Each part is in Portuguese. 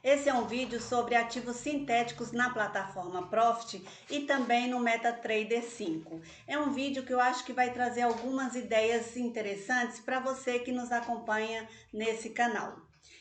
Esse é um vídeo sobre ativos sintéticos na plataforma Profit e também no MetaTrader 5. É um vídeo que eu acho que vai trazer algumas ideias interessantes para você que nos acompanha nesse canal.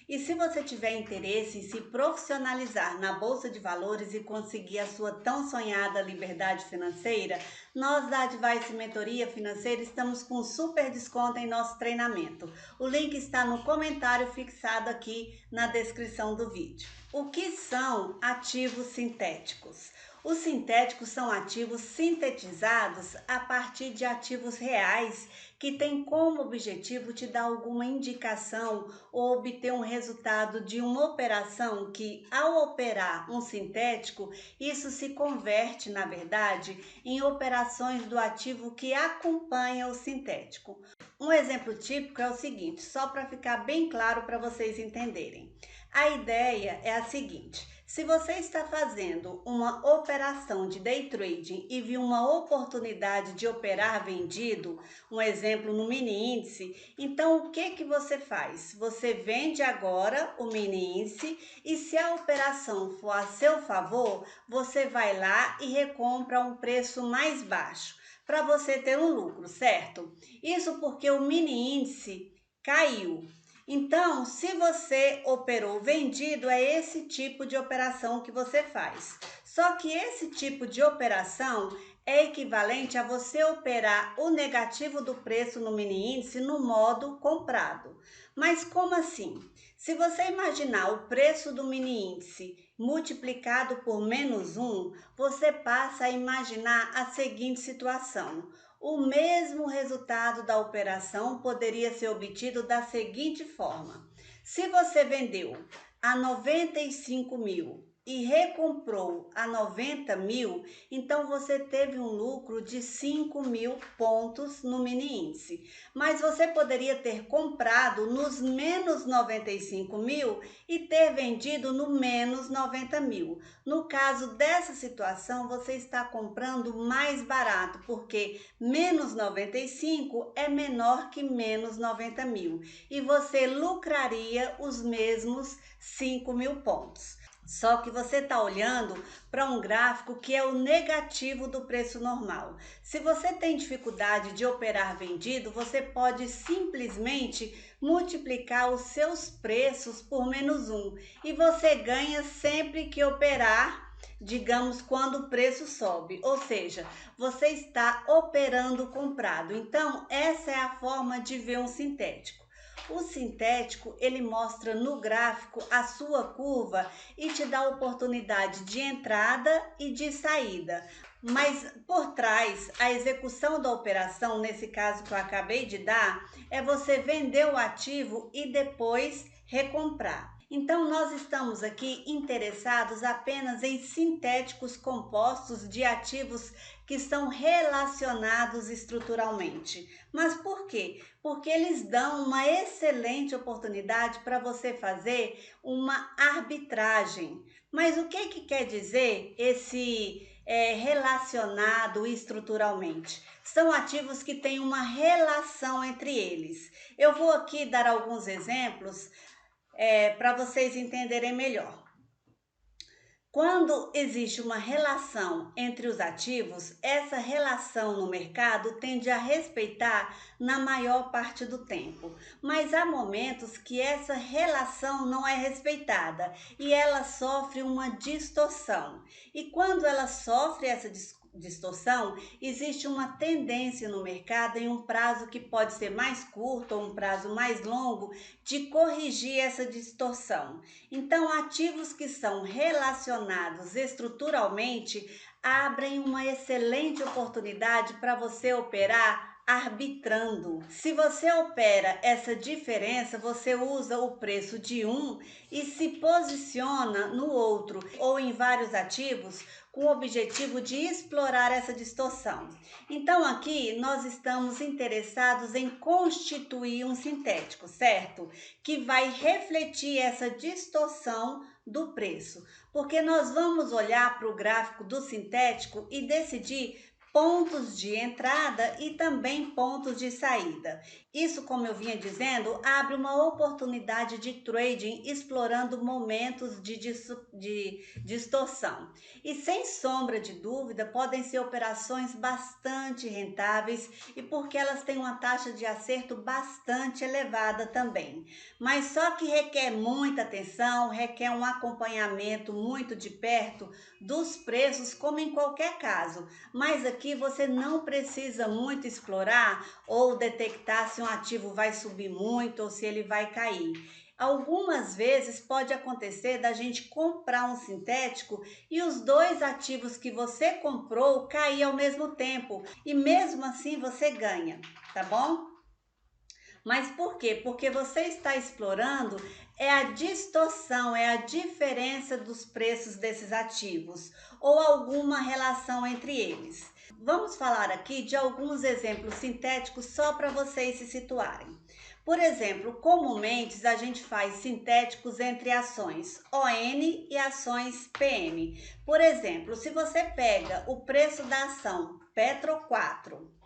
E se você tiver interesse em se profissionalizar na Bolsa de Valores e conseguir a sua tão sonhada liberdade financeira, nós da Advice Mentoria Financeira estamos com super desconto em nosso treinamento. O link está no comentário fixado aqui na descrição do vídeo. O que são ativos sintéticos? Os sintéticos são ativos sintetizados a partir de ativos reais que têm como objetivo te dar alguma indicação ou obter um resultado de uma operação que, ao operar um sintético, isso se converte, na verdade, em operações do ativo que acompanha o sintético. Um exemplo típico é o seguinte, só para ficar bem claro para vocês entenderem. A ideia é a seguinte: se você está fazendo uma operação de day trading e viu uma oportunidade de operar vendido, um exemplo no mini índice, então o que você faz? Você vende agora o mini índice e se a operação for a seu favor, você vai lá e recompra a um preço mais baixo, para você ter um lucro, certo? Isso porque o mini índice caiu. Então, se você operou vendido, é esse tipo de operação que você faz. Só que esse tipo de operação é equivalente a você operar o negativo do preço no mini índice no modo comprado. Mas como assim? Se você imaginar o preço do mini índice multiplicado por -1, você passa a imaginar a seguinte situação: o mesmo resultado da operação poderia ser obtido da seguinte forma: se você vendeu a 95 mil e recomprou a 90 mil, então você teve um lucro de 5 mil pontos no mini índice. Mas você poderia ter comprado nos menos 95 mil e ter vendido no menos 90 mil. No caso dessa situação, você está comprando mais barato, porque menos 95 é menor que menos 90 mil e você lucraria os mesmos 5 mil pontos. Só que você está olhando para um gráfico que é o negativo do preço normal. Se você tem dificuldade de operar vendido, você pode simplesmente multiplicar os seus preços por -1 e você ganha sempre que operar, digamos, quando o preço sobe, ou seja, você está operando comprado. Então, essa é a forma de ver um sintético. O sintético, ele mostra no gráfico a sua curva e te dá oportunidade de entrada e de saída. Mas por trás, a execução da operação, nesse caso que eu acabei de dar, é você vender o ativo e depois recomprar. Então, nós estamos aqui interessados apenas em sintéticos compostos de ativos que são relacionados estruturalmente. Mas por quê? Porque eles dão uma excelente oportunidade para você fazer uma arbitragem. Mas o que quer dizer esse relacionado estruturalmente? São ativos que têm uma relação entre eles. Eu vou aqui dar alguns exemplos para vocês entenderem melhor. Quando existe uma relação entre os ativos, essa relação no mercado tende a respeitar na maior parte do tempo. Mas há momentos que essa relação não é respeitada e ela sofre uma distorção. E quando ela sofre essa distorção, existe uma tendência no mercado, em um prazo que pode ser mais curto ou um prazo mais longo, de corrigir essa distorção. Então, ativos que são relacionados estruturalmente abrem uma excelente oportunidade para você operar arbitrando. Se você opera essa diferença, você usa o preço de um e se posiciona no outro ou em vários ativos com o objetivo de explorar essa distorção. Então aqui nós estamos interessados em constituir um sintético, certo? Que vai refletir essa distorção do preço, porque nós vamos olhar para o gráfico do sintético e decidir pontos de entrada e também pontos de saída. Isso, como eu vinha dizendo, abre uma oportunidade de trading explorando momentos de distorção. E sem sombra de dúvida, podem ser operações bastante rentáveis e porque elas têm uma taxa de acerto bastante elevada também. Mas só que requer muita atenção, requer um acompanhamento muito de perto dos preços, como em qualquer caso. Mas aqui você não precisa muito explorar ou detectar se um ativo vai subir muito ou se ele vai cair. Algumas vezes pode acontecer da gente comprar um sintético e os dois ativos que você comprou cair ao mesmo tempo e mesmo assim você ganha, tá bom? Mas por quê? Porque você está explorando a distorção, a diferença dos preços desses ativos ou alguma relação entre eles. Vamos falar aqui de alguns exemplos sintéticos só para vocês se situarem. Por exemplo, comumente a gente faz sintéticos entre ações ON e ações PM. Por exemplo, se você pega o preço da ação Petro 4,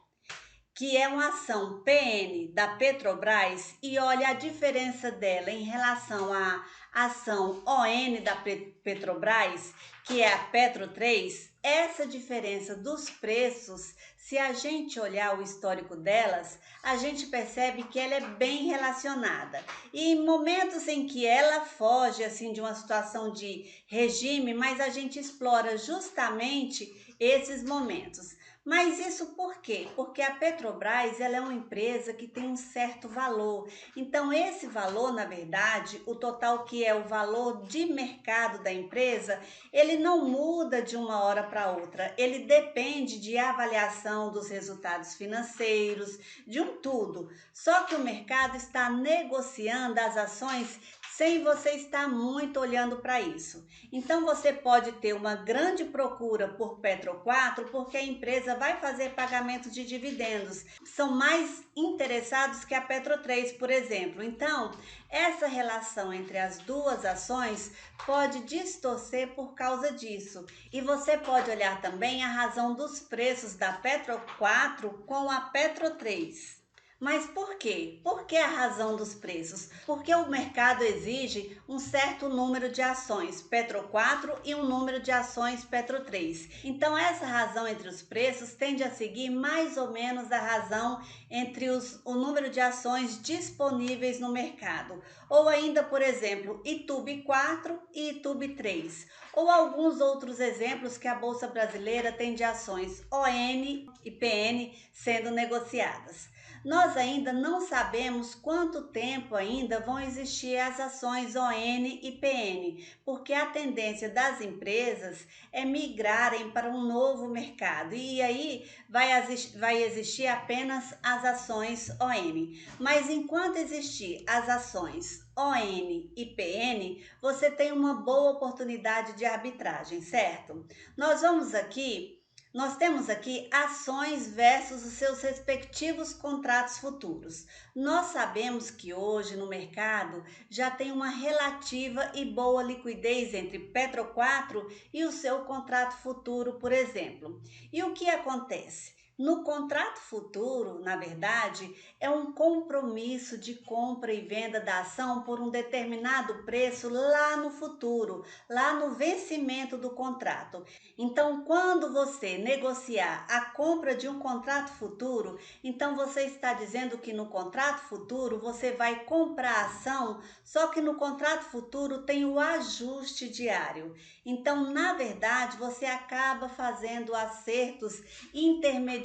que é uma ação PN da Petrobras, e olha a diferença dela em relação à ação ON da Petrobras, que é a Petro 3, essa diferença dos preços, se a gente olhar o histórico delas, a gente percebe que ela é bem relacionada. E em momentos em que ela foge assim de uma situação de regime, mas a gente explora justamente esses momentos. Mas isso por quê? Porque a Petrobras ela é uma empresa que tem um certo valor. Então, esse valor, na verdade, o total que é o valor de mercado da empresa, ele não muda de uma hora para outra. Ele depende de avaliação dos resultados financeiros, de um tudo. Só que o mercado está negociando as ações sem você estar muito olhando para isso. Então você pode ter uma grande procura por Petro 4 porque a empresa vai fazer pagamento de dividendos. São mais interessados que a Petro 3, por exemplo. Então, essa relação entre as duas ações pode distorcer por causa disso. E você pode olhar também a razão dos preços da Petro 4 com a Petro 3. Mas por quê? Por que a razão dos preços? Porque o mercado exige um certo número de ações Petro 4 e um número de ações Petro 3. Então, essa razão entre os preços tende a seguir mais ou menos a razão entre o número de ações disponíveis no mercado. Ou ainda, por exemplo, Itube 4 e Itube 3. Ou alguns outros exemplos que a Bolsa Brasileira tem de ações ON e PN sendo negociadas. Nós ainda não sabemos quanto tempo ainda vão existir as ações ON e PN, porque a tendência das empresas é migrarem para um novo mercado e aí vai existir apenas as ações ON. Mas enquanto existir as ações ON e PN, você tem uma boa oportunidade de arbitragem, certo? Nós temos aqui ações versus os seus respectivos contratos futuros. Nós sabemos que hoje no mercado já tem uma relativa e boa liquidez entre Petro 4 e o seu contrato futuro, por exemplo. E o que acontece? No contrato futuro, na verdade, é um compromisso de compra e venda da ação por um determinado preço lá no futuro, lá no vencimento do contrato. Então, quando você negociar a compra de um contrato futuro, então você está dizendo que no contrato futuro você vai comprar a ação, só que no contrato futuro tem o ajuste diário. Então, na verdade, você acaba fazendo acertos intermediários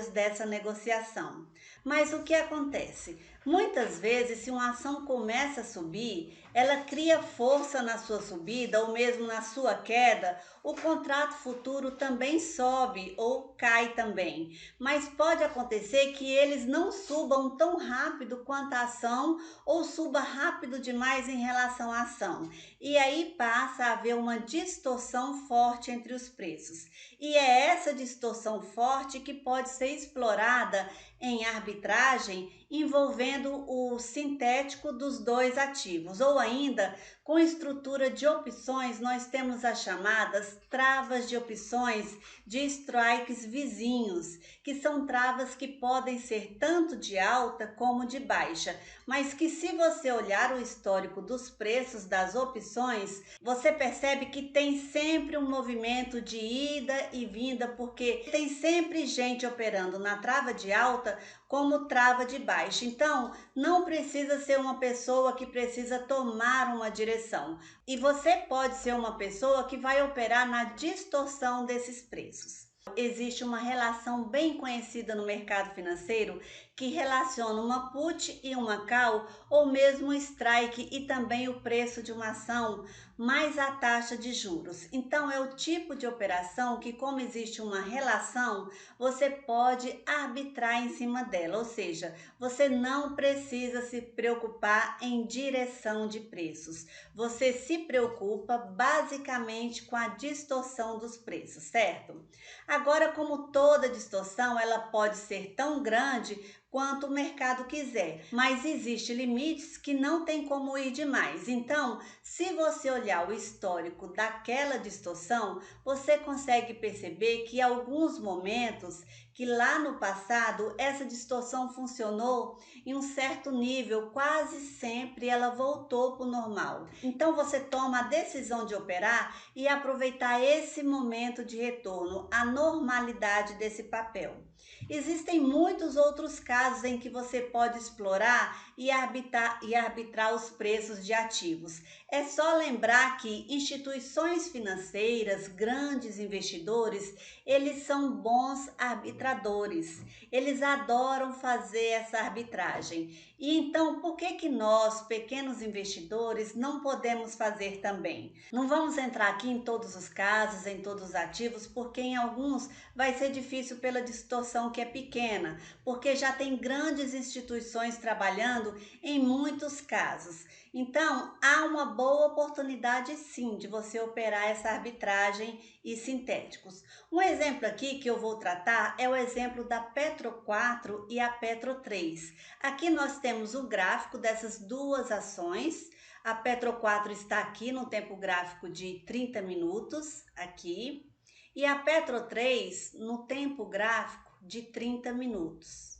dessa negociação. Mas o que acontece? Muitas vezes, se uma ação começa a subir, ela cria força na sua subida ou mesmo na sua queda, o contrato futuro também sobe ou cai também. Mas pode acontecer que eles não subam tão rápido quanto a ação ou suba rápido demais em relação à ação. E aí passa a haver uma distorção forte entre os preços. E é essa distorção forte que pode ser explorada em arbitragem envolvendo o sintético dos dois ativos, ou ainda com estrutura de opções, nós temos as chamadas travas de opções de strikes vizinhos, que são travas que podem ser tanto de alta como de baixa, mas que se você olhar o histórico dos preços das opções, você percebe que tem sempre um movimento de ida e vinda, porque tem sempre gente operando na trava de alta como trava de baixa. Então, não precisa ser uma pessoa que precisa tomar uma direção. E você pode ser uma pessoa que vai operar na distorção desses preços. Existe uma relação bem conhecida no mercado financeiro que relaciona uma put e uma call, ou mesmo strike, e também o preço de uma ação mais a taxa de juros. Então é o tipo de operação que, como existe uma relação, você pode arbitrar em cima dela, ou seja, você não precisa se preocupar em direção de preços. Você se preocupa basicamente com a distorção dos preços, certo? Agora, como toda distorção, ela pode ser tão grande quanto o mercado quiser, mas existe limites que não tem como ir demais. Então, se você olhar o histórico daquela distorção, você consegue perceber que em alguns momentos que lá no passado essa distorção funcionou em um certo nível, quase sempre ela voltou para o normal. Então você toma a decisão de operar e aproveitar esse momento de retorno, a normalidade desse papel. Existem muitos outros casos em que você pode explorar e arbitrar os preços de ativos. É só lembrar que instituições financeiras, grandes investidores, eles são bons arbitradores. Eles adoram fazer essa arbitragem. E então, por que que nós, pequenos investidores, não podemos fazer também? Não vamos entrar aqui em todos os casos, em todos os ativos, porque em alguns vai ser difícil pela distorção que é pequena, porque já tem grandes instituições trabalhando em muitos casos. Então, há uma boa oportunidade sim de você operar essa arbitragem e sintéticos. Um exemplo aqui que eu vou tratar é o exemplo da Petro 4 e a Petro 3. Aqui nós temos o gráfico dessas duas ações. A Petro 4 está aqui no tempo gráfico de 30 minutos, aqui, e a Petro 3 no tempo gráfico de 30 minutos.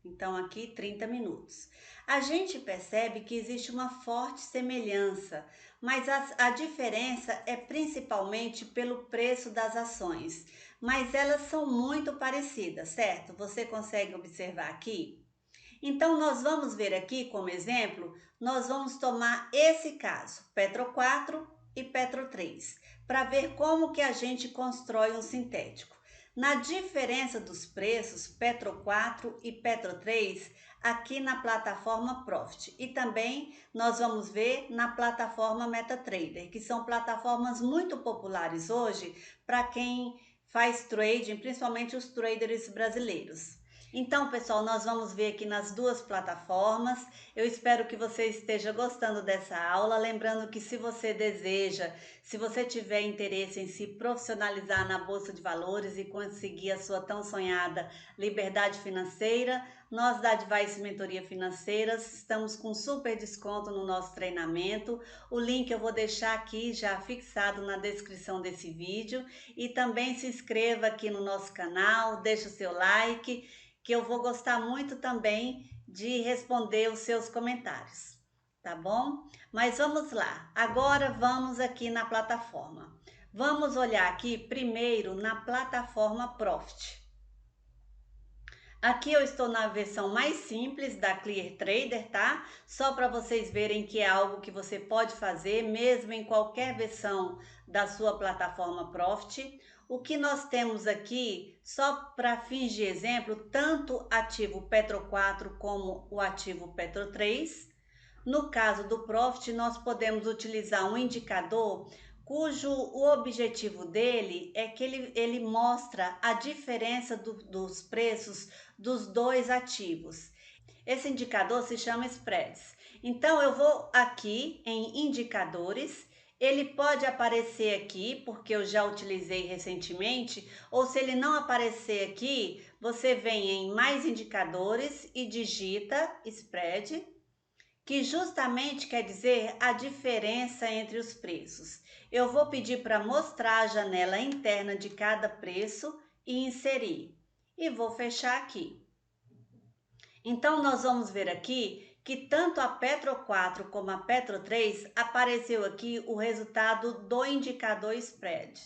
Então, aqui 30 minutos. A gente percebe que existe uma forte semelhança, mas a diferença é principalmente pelo preço das ações. Mas elas são muito parecidas, certo? Você consegue observar aqui? Então, nós vamos ver aqui como exemplo, nós vamos tomar esse caso, Petro 4 e Petro 3, para ver como que a gente constrói um sintético. Na diferença dos preços, Petro 4 e Petro 3, aqui na plataforma Profit. E também nós vamos ver na plataforma MetaTrader, que são plataformas muito populares hoje para quem faz trading, principalmente os traders brasileiros. Então, pessoal, nós vamos ver aqui nas duas plataformas. Eu espero que você esteja gostando dessa aula. Lembrando que se você deseja, se você tiver interesse em se profissionalizar na Bolsa de Valores e conseguir a sua tão sonhada liberdade financeira, nós da Advice Mentoria Financeiras estamos com super desconto no nosso treinamento. O link eu vou deixar aqui já fixado na descrição desse vídeo. E também se inscreva aqui no nosso canal, deixe o seu like, que eu vou gostar muito também de responder os seus comentários, tá bom? Mas vamos lá, agora vamos aqui na plataforma. Vamos olhar aqui primeiro na plataforma Profit. Aqui eu estou na versão mais simples da Clear Trader, tá? Só para vocês verem que é algo que você pode fazer mesmo em qualquer versão da sua plataforma Profit. O que nós temos aqui, só para fins de exemplo, tanto ativo Petro 4 como o ativo Petro 3. No caso do Profit, nós podemos utilizar um indicador cujo o objetivo dele é que ele mostra a diferença dos preços dos dois ativos. Esse indicador se chama spreads. Então, eu vou aqui em indicadores Ele pode aparecer aqui, porque eu já utilizei recentemente, ou se ele não aparecer aqui, você vem em mais indicadores e digita spread, que justamente quer dizer a diferença entre os preços. Eu vou pedir para mostrar a janela interna de cada preço e inserir. E vou fechar aqui. Então, nós vamos ver aqui que tanto a Petro 4 como a Petro 3 apareceu aqui o resultado do indicador spread.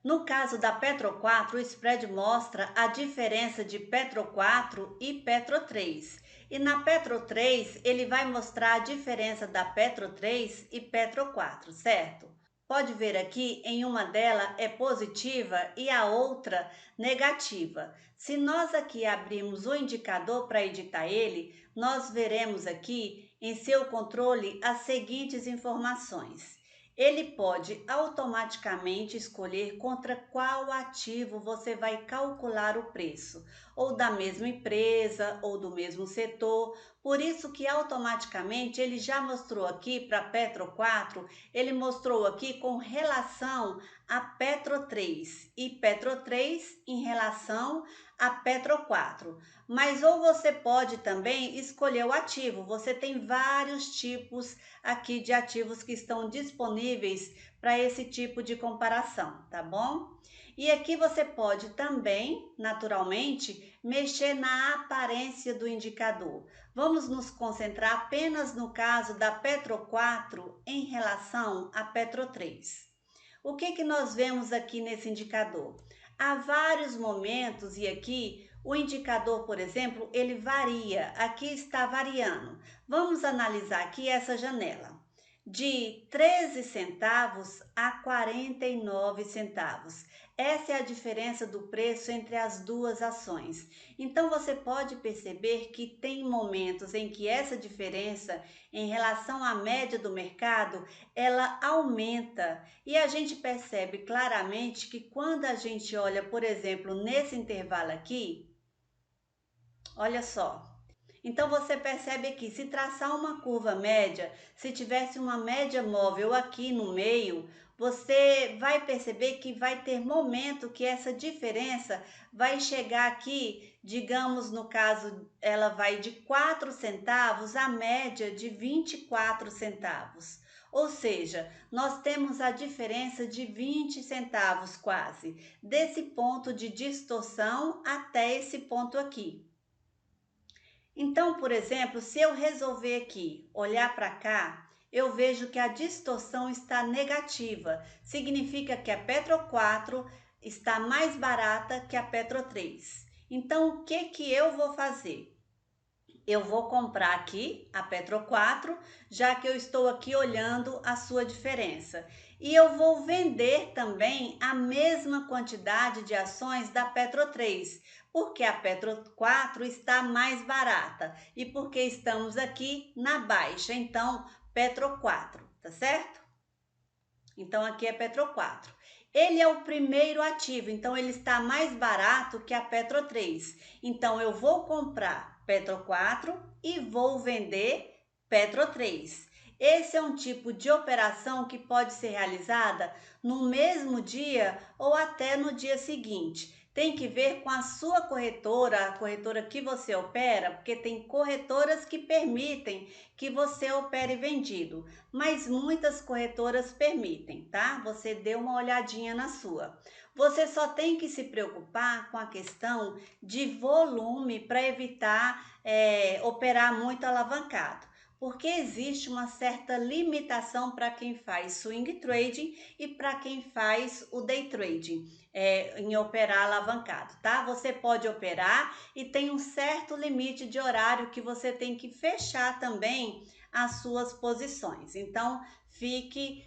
No caso da Petro 4, o spread mostra a diferença de Petro 4 e Petro 3. E na Petro 3, ele vai mostrar a diferença da Petro 3 e Petro 4, certo? Pode ver aqui, em uma delas é positiva e a outra negativa. Se nós aqui abrirmos o indicador para editar ele, nós veremos aqui em seu controle as seguintes informações. Ele pode automaticamente escolher contra qual ativo você vai calcular o preço, ou da mesma empresa, ou do mesmo setor. Por isso que automaticamente ele já mostrou aqui para Petro 4, ele mostrou aqui com relação a Petro 3 e Petro 3 em relação a Petro 4. Mas ou você pode também escolher o ativo. Você tem vários tipos aqui de ativos que estão disponíveis para esse tipo de comparação, tá bom? E aqui você pode também, naturalmente, mexer na aparência do indicador. Vamos nos concentrar apenas no caso da Petro 4 em relação à Petro 3. O que nós vemos aqui nesse indicador? Há vários momentos e aqui o indicador, por exemplo, ele varia. Aqui está variando. Vamos analisar aqui essa janela. De 13 centavos a 49 centavos. Essa é a diferença do preço entre as duas ações. Então você pode perceber que tem momentos em que essa diferença em relação à média do mercado, ela aumenta. E a gente percebe claramente que quando a gente olha, por exemplo, nesse intervalo aqui, olha só. Então você percebe que se traçar uma curva média, se tivesse uma média móvel aqui no meio, você vai perceber que vai ter momento que essa diferença vai chegar aqui, digamos no caso, ela vai de 4 centavos à média de 24 centavos. Ou seja, nós temos a diferença de 20 centavos quase, desse ponto de distorção até esse ponto aqui. Então, por exemplo, se eu resolver aqui olhar para cá, eu vejo que a distorção está negativa. Significa que a Petro 4 está mais barata que a Petro 3. Então, o que eu vou fazer? Eu vou comprar aqui a Petro 4, já que eu estou aqui olhando a sua diferença. E eu vou vender também a mesma quantidade de ações da Petro 3, porque a Petro 4 está mais barata e porque estamos aqui na baixa. Então, Petro 4, tá certo? Então, aqui é Petro 4. Ele é o primeiro ativo, então ele está mais barato que a Petro 3. Então, eu vou comprar Petro 4 e vou vender Petro 3. Esse é um tipo de operação que pode ser realizada no mesmo dia ou até no dia seguinte. Tem que ver com a sua corretora, a corretora que você opera, porque tem corretoras que permitem que você opere vendido, mas muitas corretoras permitem, tá? Você dê uma olhadinha na sua. Você só tem que se preocupar com a questão de volume para evitar operar muito alavancado, porque existe uma certa limitação para quem faz swing trading e para quem faz o day trading, em operar alavancado, tá? Você pode operar e tem um certo limite de horário que você tem que fechar também as suas posições. Então, fique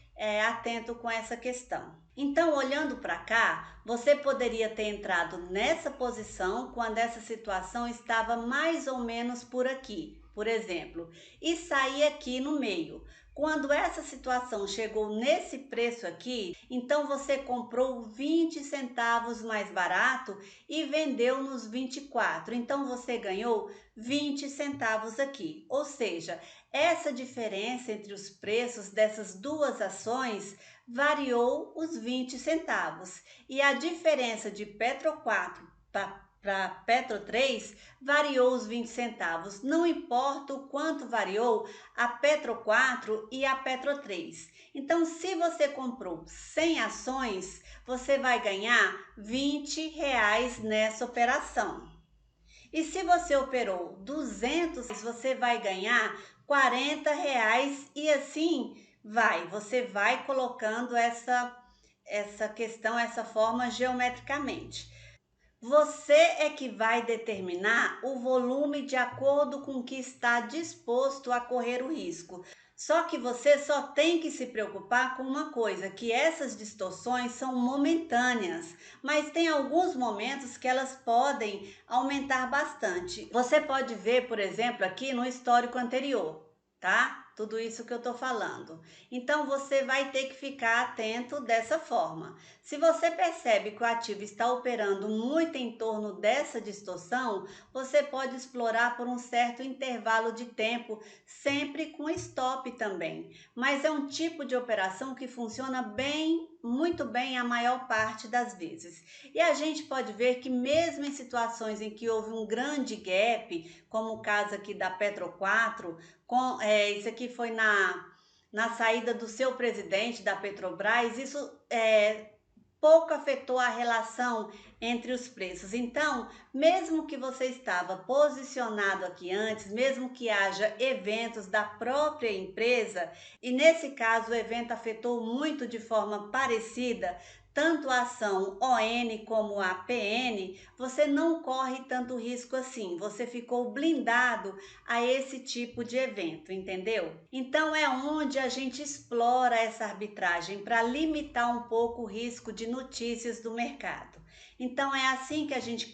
atento com essa questão. Então, olhando para cá, você poderia ter entrado nessa posição quando essa situação estava mais ou menos por aqui, por exemplo, e sair aqui no meio. Quando essa situação chegou nesse preço aqui, então você comprou 20 centavos mais barato e vendeu nos 24. Então você ganhou 20 centavos aqui. Ou seja, essa diferença entre os preços dessas duas ações variou os 20 centavos. E a diferença de Petro 4 para Petro 3 variou os 20 centavos. Não importa o quanto variou a Petro 4 e a Petro 3. Então, se você comprou 100 ações, você vai ganhar R$ 20 nessa operação. E se você operou 200, você vai ganhar R$ 40 e assim vai. Você vai colocando essa questão, essa forma geometricamente. Você é que vai determinar o volume de acordo com o que está disposto a correr o risco. Só que você só tem que se preocupar com uma coisa, que essas distorções são momentâneas, mas tem alguns momentos que elas podem aumentar bastante. Você pode ver, por exemplo, aqui no histórico anterior, tá? Tudo isso que eu tô falando. Então você vai ter que ficar atento dessa forma. Se você percebe que o ativo está operando muito em torno dessa distorção, você pode explorar por um certo intervalo de tempo, sempre com stop também. Mas é um tipo de operação que funciona bem, muito bem a maior parte das vezes. E a gente pode ver que mesmo em situações em que houve um grande gap, como o caso aqui da Petro 4, isso aqui foi na saída do seu presidente da Petrobras, isso pouco afetou a relação entre os preços. Então, mesmo que você estava posicionado aqui antes, mesmo que haja eventos da própria empresa, e nesse caso o evento afetou muito de forma parecida, tanto a ação ON como a PN, você não corre tanto risco assim, você ficou blindado a esse tipo de evento, entendeu? Então é onde a gente explora essa arbitragem para limitar um pouco o risco de notícias do mercado. Então é assim que a gente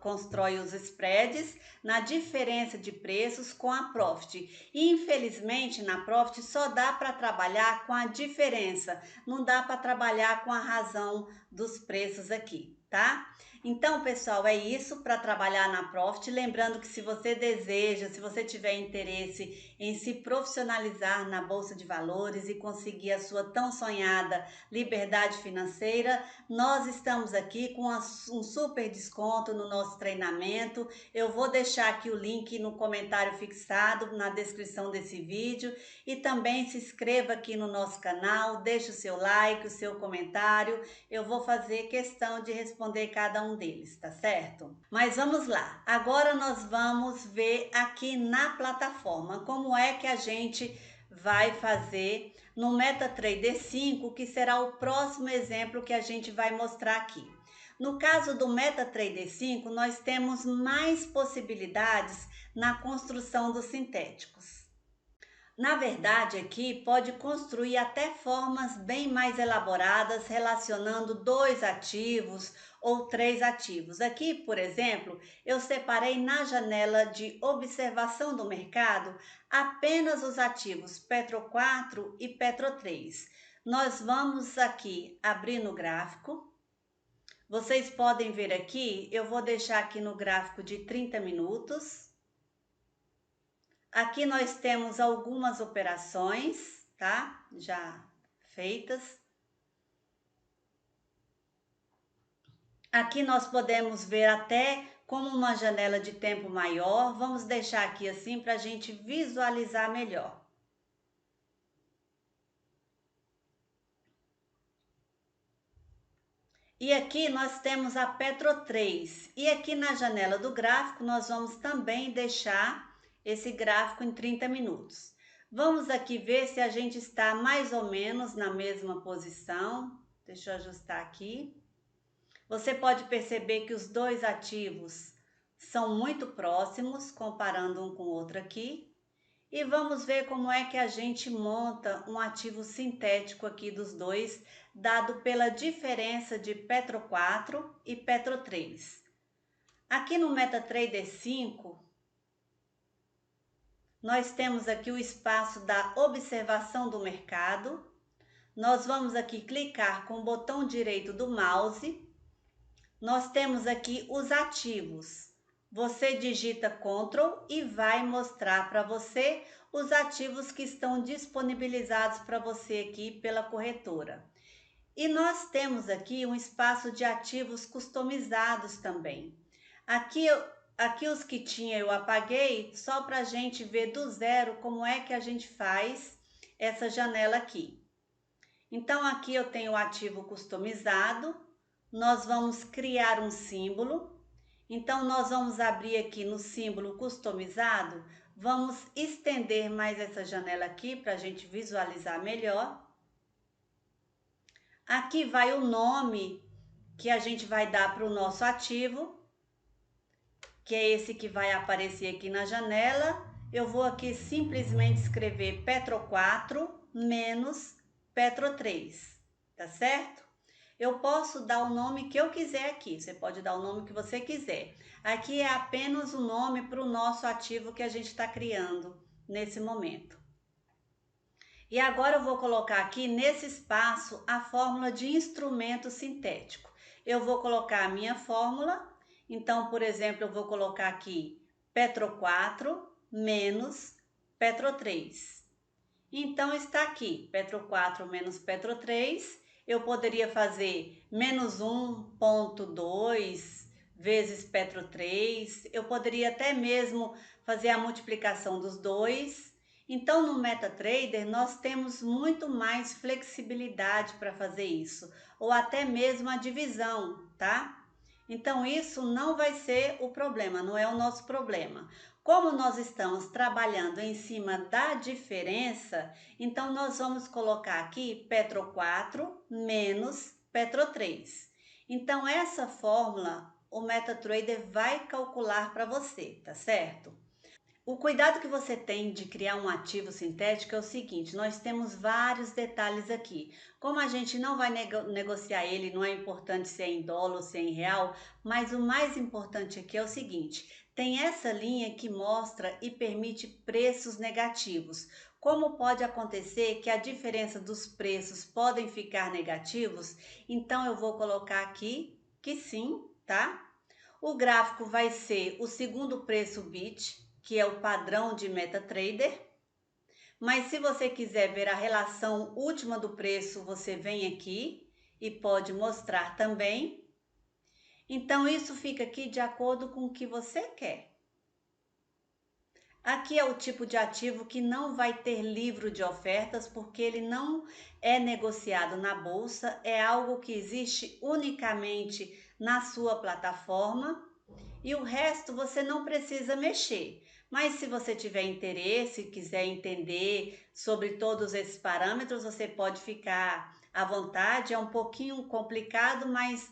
constrói os spreads na diferença de preços com a Profit. E infelizmente na Profit só dá para trabalhar com a diferença, não dá para trabalhar com a razão dos preços aqui, tá? Então, pessoal, é isso para trabalhar na Profit. Lembrando que se você deseja, se você tiver interesse em se profissionalizar na Bolsa de Valores e conseguir a sua tão sonhada liberdade financeira, nós estamos aqui com um super desconto no nosso treinamento. Eu vou deixar aqui o link no comentário fixado, na descrição desse vídeo. E também se inscreva aqui no nosso canal, deixe o seu like, o seu comentário. Eu vou fazer questão de responder cada um deles, tá certo? Mas vamos lá. Agora nós vamos ver aqui na plataforma como é que a gente vai fazer no MetaTrader 5, que será o próximo exemplo que a gente vai mostrar aqui. No caso do MetaTrader 5, nós temos mais possibilidades na construção dos sintéticos. Na verdade, aqui pode construir até formas bem mais elaboradas relacionando dois ativos ou três ativos. Aqui, por exemplo, eu separei na janela de observação do mercado apenas os ativos Petro 4 e Petro 3. Nós vamos aqui abrir no gráfico. Vocês podem ver aqui, eu vou deixar aqui no gráfico de 30 minutos. Aqui nós temos algumas operações, tá? Já feitas. Aqui nós podemos ver até como uma janela de tempo maior. Vamos deixar aqui assim para a gente visualizar melhor. E aqui nós temos a Petro 3. E aqui na janela do gráfico nós vamos também deixar esse gráfico em 30 minutos. Vamos aqui ver se a gente está mais ou menos na mesma posição. Deixa eu ajustar aqui. Você pode perceber que os dois ativos são muito próximos, comparando um com o outro aqui. E vamos ver como é que a gente monta um ativo sintético aqui dos dois, dado pela diferença de Petro 4 e Petro 3. Aqui no MetaTrader 5, nós temos aqui o espaço da observação do mercado. Nós vamos aqui clicar com o botão direito do mouse. Nós temos aqui os ativos. Você digita Ctrl e vai mostrar para você os ativos que estão disponibilizados para você aqui pela corretora. E nós temos aqui um espaço de ativos customizados também. Aqui os que tinha eu apaguei, só para a gente ver do zero como é que a gente faz essa janela aqui. Então aqui eu tenho o ativo customizado, nós vamos criar um símbolo. Então nós vamos abrir aqui no símbolo customizado, vamos estender mais essa janela aqui para a gente visualizar melhor. Aqui vai o nome que a gente vai dar para o nosso ativo, que é esse que vai aparecer aqui na janela. Eu vou aqui simplesmente escrever Petro 4 menos Petro 3, tá certo? Eu posso dar o nome que eu quiser aqui, você pode dar o nome que você quiser. Aqui é apenas o nome para o nosso ativo que a gente está criando nesse momento. E agora eu vou colocar aqui nesse espaço a fórmula de instrumento sintético. Eu vou colocar a minha fórmula, então, por exemplo, eu vou colocar aqui Petro 4 menos Petro 3. Então, está aqui, Petro 4 menos Petro 3. Eu poderia fazer menos 1,2 vezes Petro 3. Eu poderia até mesmo fazer a multiplicação dos dois. Então, no MetaTrader, nós temos muito mais flexibilidade para fazer isso, ou até mesmo a divisão, tá? Então, isso não vai ser o problema, não é o nosso problema. Como nós estamos trabalhando em cima da diferença, então nós vamos colocar aqui Petro 4 menos Petro 3. Então, essa fórmula, o MetaTrader vai calcular para você, tá certo? O cuidado que você tem de criar um ativo sintético é o seguinte, nós temos vários detalhes aqui. Como a gente não vai negociar ele, não é importante se é em dólar ou se é em real, mas o mais importante aqui é o seguinte, tem essa linha que mostra e permite preços negativos. Como pode acontecer que a diferença dos preços podem ficar negativos, então eu vou colocar aqui que sim, tá? O gráfico vai ser o segundo preço bit, que é o padrão de MetaTrader. Mas se você quiser ver a relação última do preço, você vem aqui e pode mostrar também. Então, isso fica aqui de acordo com o que você quer. Aqui é o tipo de ativo que não vai ter livro de ofertas, porque ele não é negociado na bolsa, é algo que existe unicamente na sua plataforma e o resto você não precisa mexer. Mas se você tiver interesse, quiser entender sobre todos esses parâmetros, você pode ficar à vontade. É um pouquinho complicado, mas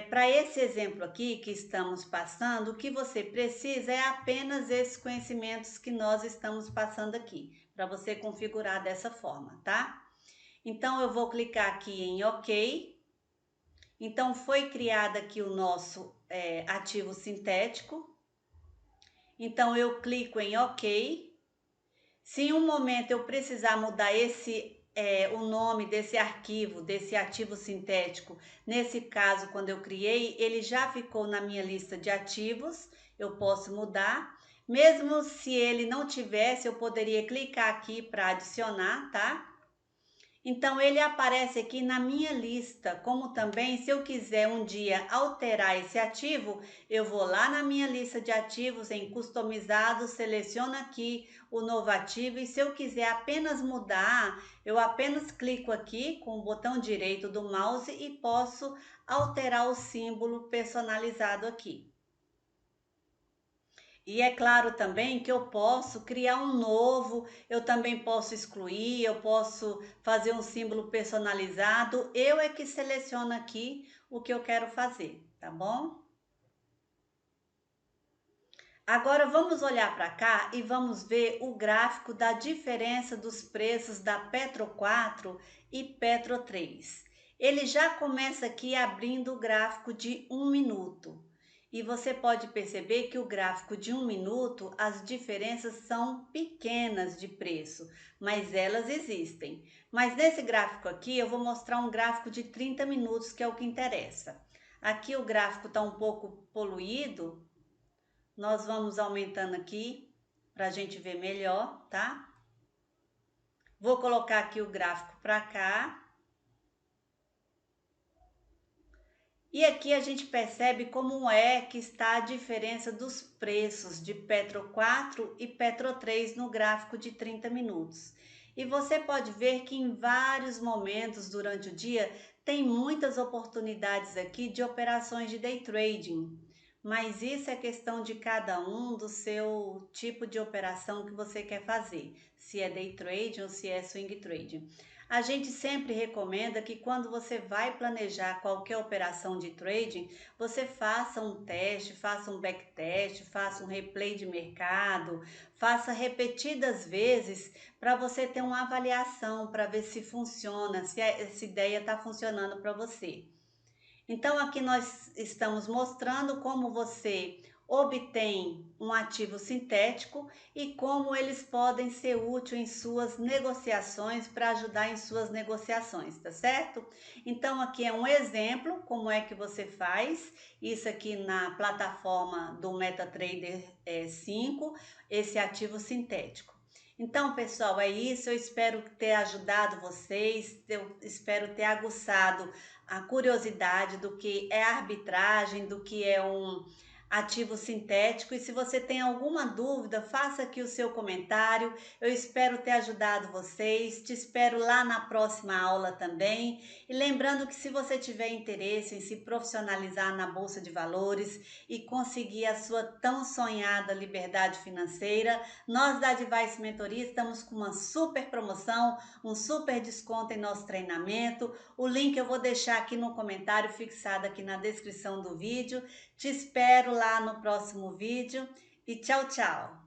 para esse exemplo aqui que estamos passando, o que você precisa é apenas esses conhecimentos que nós estamos passando aqui, para você configurar dessa forma, tá? Então, eu vou clicar aqui em OK. Então, foi criado aqui o nosso ativo sintético. Então, eu clico em OK. Se em um momento eu precisar mudar o nome desse arquivo, desse ativo sintético, nesse caso, quando eu criei, ele já ficou na minha lista de ativos, eu posso mudar. Mesmo se ele não tivesse, eu poderia clicar aqui para adicionar, tá? Então, ele aparece aqui na minha lista, como também, se eu quiser um dia alterar esse ativo, eu vou lá na minha lista de ativos, em customizado, seleciono aqui o novo ativo e se eu quiser apenas mudar, eu apenas clico aqui com o botão direito do mouse e posso alterar o símbolo personalizado aqui. E é claro também que eu posso criar um novo, eu também posso excluir, eu posso fazer um símbolo personalizado. Eu é que seleciono aqui o que eu quero fazer, tá bom? Agora vamos olhar para cá e vamos ver o gráfico da diferença dos preços da Petro 4 e Petro 3. Ele já começa aqui abrindo o gráfico de 1 minuto. e você pode perceber que o gráfico de 1 minuto, as diferenças são pequenas de preço, mas elas existem. Mas nesse gráfico aqui, eu vou mostrar um gráfico de 30 minutos, que é o que interessa. Aqui o gráfico está um pouco poluído, nós vamos aumentando aqui para a gente ver melhor, tá? Vou colocar aqui o gráfico para cá. E aqui a gente percebe como é que está a diferença dos preços de Petro 4 e Petro 3 no gráfico de 30 minutos. E você pode ver que em vários momentos durante o dia tem muitas oportunidades aqui de operações de day trading. Mas isso é questão de cada um, do seu tipo de operação que você quer fazer, se é day trading ou se é swing trading. A gente sempre recomenda que quando você vai planejar qualquer operação de trading, você faça um teste, faça um backtest, faça um replay de mercado, faça repetidas vezes para você ter uma avaliação, para ver se funciona, se essa ideia está funcionando para você. Então, aqui nós estamos mostrando como você obtém um ativo sintético e como eles podem ser úteis em suas negociações, para ajudar em suas negociações, tá certo? Então, aqui é um exemplo como é que você faz isso aqui na plataforma do MetaTrader 5, esse ativo sintético. Então, pessoal, é isso. Eu espero ter ajudado vocês, eu espero ter aguçado a curiosidade do que é arbitragem, do que é um ativo sintético. E se você tem alguma dúvida, faça aqui o seu comentário. Eu espero ter ajudado vocês. Te espero lá na próxima aula também. E lembrando que se você tiver interesse em se profissionalizar na Bolsa de Valores e conseguir a sua tão sonhada liberdade financeira, nós da Advice Mentoria estamos com uma super promoção, um super desconto em nosso treinamento. O link eu vou deixar aqui no comentário, fixado aqui na descrição do vídeo. Te espero lá no próximo vídeo e tchau, tchau!